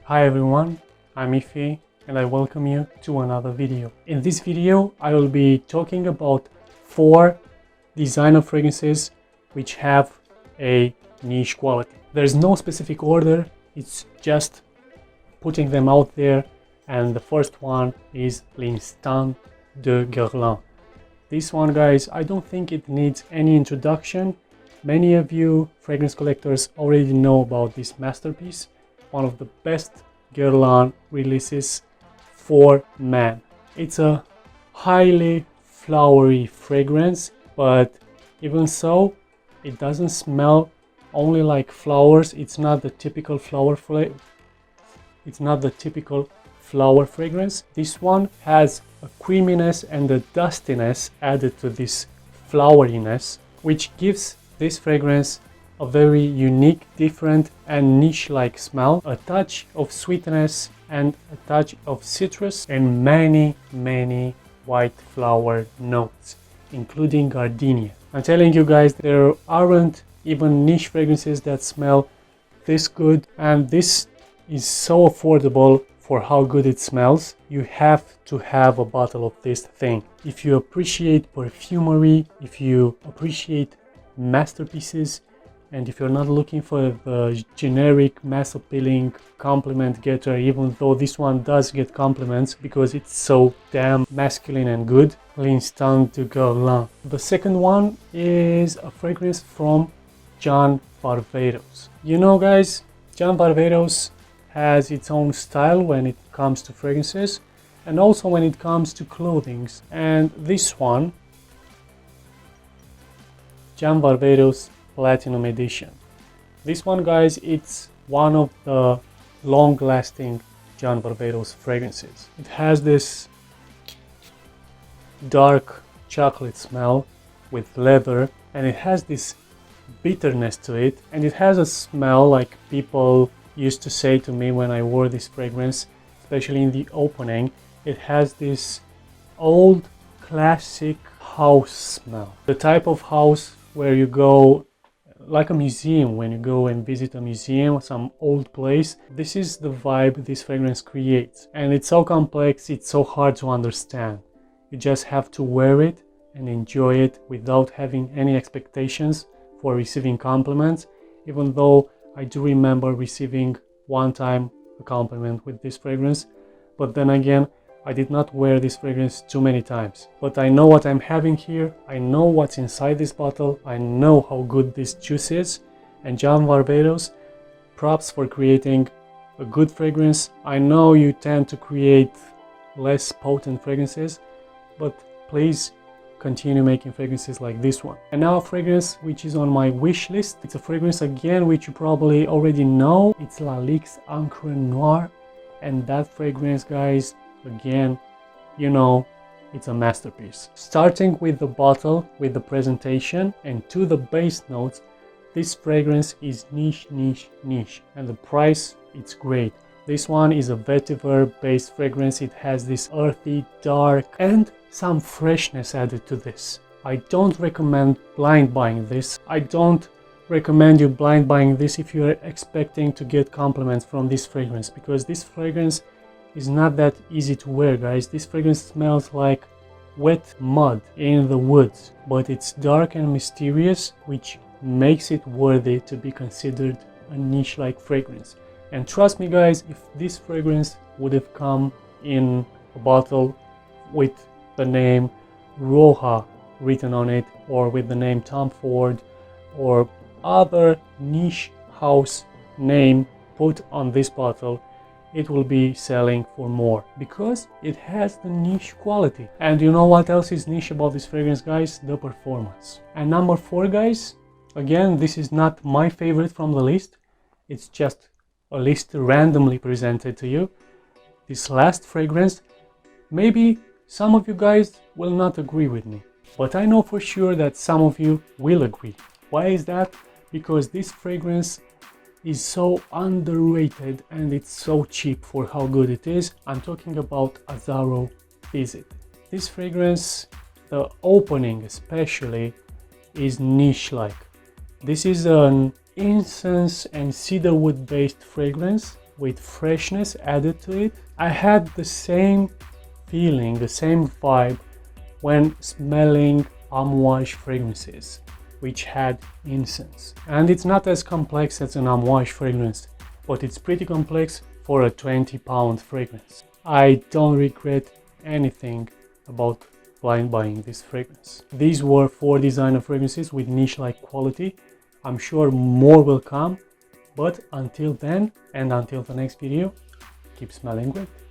Hi everyone, I'm Ife and I welcome you to another video. In this video I will be talking about 4 designer fragrances which have a niche quality. There's no specific order, it's just putting them out there, and the first one is L'Instant de Guerlain. This one, guys, I don't think it needs any introduction. Many of you fragrance collectors already know about this masterpiece, one of the best Guerlain releases for men. It's a highly flowery fragrance, but even so, it doesn't smell only like flowers. It's not the typical flower fragrance. This one has a creaminess and a dustiness added to this floweriness, which gives this fragrance a very unique, different and niche-like smell, a touch of sweetness and a touch of citrus, and many white flower notes, including gardenia. I'm telling you guys, there aren't even niche fragrances that smell this good, and this is so affordable for how good it smells. You have to have a bottle of this thing. If you appreciate perfumery, if you appreciate masterpieces, and if you're not looking for the generic mass appealing compliment getter, even though this one does get compliments because it's so damn masculine and good, L'Instant de Guerlain. The second one is a fragrance from John Varvatos. You know, guys, John Varvatos has its own style when it comes to fragrances and also when it comes to clothing. And this one, John Varvatos Platinum Edition. This one, guys, it's one of the long-lasting John Varvatos fragrances. It has this dark chocolate smell with leather, and it has this bitterness to it, and it has a smell like people used to say to me when I wore this fragrance, especially in the opening. It has this old classic house smell, the type of house where you go like a museum, when you go and visit a museum, some old place. This is the vibe this fragrance creates, and it's so complex, it's so hard to understand. You just have to wear it and enjoy it without having any expectations for receiving compliments, even though I do remember receiving one time a compliment with this fragrance, but then again, I did not wear this fragrance too many times. But I know what I'm having here, I know what's inside this bottle, I know how good this juice is, and John Varvatos, props for creating a good fragrance. I know you tend to create less potent fragrances, but please continue making fragrances like this one. And now a fragrance which is on my wish list. It's a fragrance again which you probably already know. It's Lalique's Encre Noire, and that fragrance, guys, again, you know, it's a masterpiece. Starting with the bottle, with the presentation, and to the base notes, this fragrance is niche, and the price, it's great. This one is a vetiver based fragrance. It has this earthy, dark, and some freshness added to this. I don't recommend blind buying this. I don't recommend you blind buying this if you're expecting to get compliments from this fragrance, because this fragrance is not that easy to wear, guys. This fragrance smells like wet mud in the woods, but it's dark and mysterious, which makes it worthy to be considered a niche-like fragrance. And trust me, guys, if this fragrance would have come in a bottle with the name Roja written on it, or with the name Tom Ford or other niche house name put on this bottle, it will be selling for more, because it has the niche quality. And you know what else is niche about this fragrance, guys? The performance. And number 4, guys, again, this is not my favorite from the list, it's just a list randomly presented to you. This last fragrance, maybe some of you guys will not agree with me, but I know for sure that some of you will agree. Why is that? Because this fragrance is so underrated and it's so cheap for how good it is. I'm talking about Azzaro Visit. This fragrance, the opening especially, is niche-like. This is an incense and cedarwood based fragrance with freshness added to it. I had the same feeling, the same vibe when smelling Amouage fragrances, which had incense. And it's not as complex as an Amouage fragrance, but it's pretty complex for a 20-pound fragrance. I don't regret anything about blind buying this fragrance. These were 4 designer fragrances with niche-like quality. I'm sure more will come, but until then and until the next video, keep smelling great.